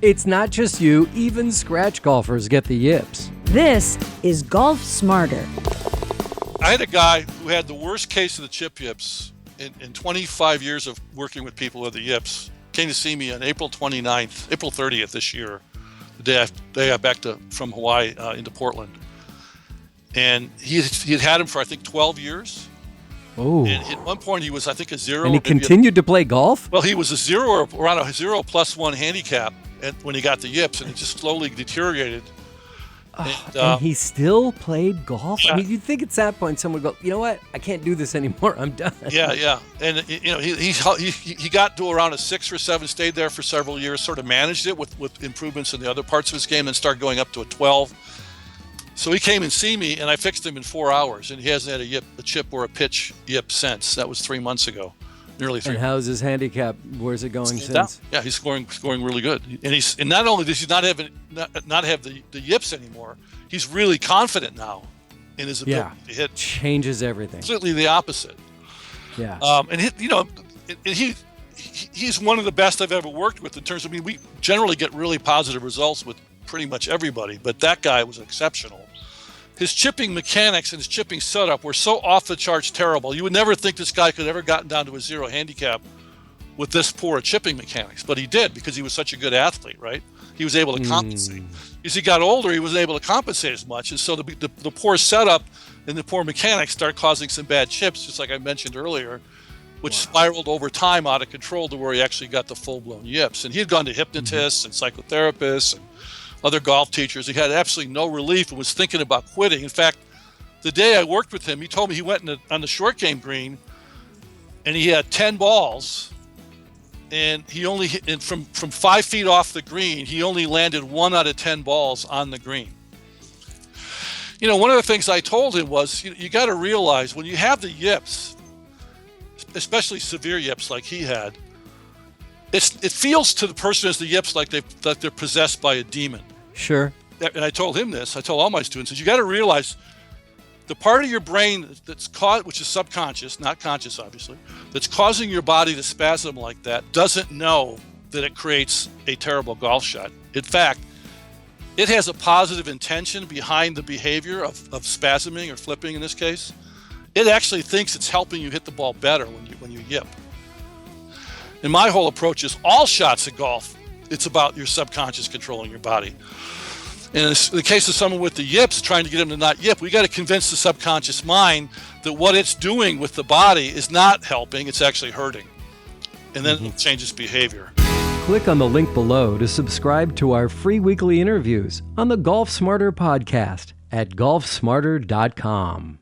It's not just you, even scratch golfers get the yips. This is Golf Smarter. I had a guy who had the worst case of the chip yips in 25 years of working with people with the yips. Came to see me on April 30th this yeday, the day I got back from Hawaii into Portland. And he had him for, I think, 12 years. Oh. And at one point he was, I think, a zero. And he continued to play golf? Well, he was a zero or around a 0+1 handicap when he got the yips, and it just slowly deteriorated. And he still played golf? Yeah. I mean, you'd think at that point someone would go, you know what? I can't do this anymore. I'm done. Yeah. And, he got to around a 6 or 7, stayed there for several years, sort of managed it with improvements in the other parts of his game, and started going up to a 12. So he came and see me, and I fixed him in 4 hours, and he hasn't had a chip or a pitch yip since. That was 3 months ago, nearly 3 And how's his handicap? Where's it going since? Down. Yeah, he's scoring really good. And not only does he not have the yips anymore, he's really confident now in his ability to hit. Changes everything. Completely the opposite. Yeah. He's one of the best I've ever worked with in terms of, we generally get really positive results with pretty much everybody, but that guy was exceptional. His chipping mechanics and his chipping setup were so off the charts terrible. You would never think this guy could have ever gotten down to a 0 handicap with this poor chipping mechanics, but he did because he was such a good athlete, right? He was able to compensate. As he got older, he wasn't able to compensate as much, and so the poor setup and the poor mechanics start causing some bad chips, just like I mentioned earlier, which spiraled over time out of control to where he actually got the full-blown yips. And he had gone to hypnotists and psychotherapists and other golf teachers. He had absolutely no relief and was thinking about quitting. In fact, the day I worked with him, he told me he went on the short game green, and he had 10 balls, and he only hit from 5 feet off the green. He only landed 1 out of 10 balls on the green. One of the things I told him was, you got to realize when you have the yips, especially severe yips like he had, it feels to the person who has the yips like they're possessed by a demon. Sure. And I told him this. I told all my students, you got to realize the part of your brain which is subconscious, not conscious, obviously, that's causing your body to spasm like that doesn't know that it creates a terrible golf shot. In fact, it has a positive intention behind the behavior of spasming or flipping in this case. It actually thinks it's helping you hit the ball better when you yip. And my whole approach is all shots at golf, it's about your subconscious controlling your body. And in the case of someone with the yips, trying to get him to not yip, we got to convince the subconscious mind that what it's doing with the body is not helping, it's actually hurting. And then it changes behavior. Click on the link below to subscribe to our free weekly interviews on the Golf Smarter podcast at golfsmarter.com.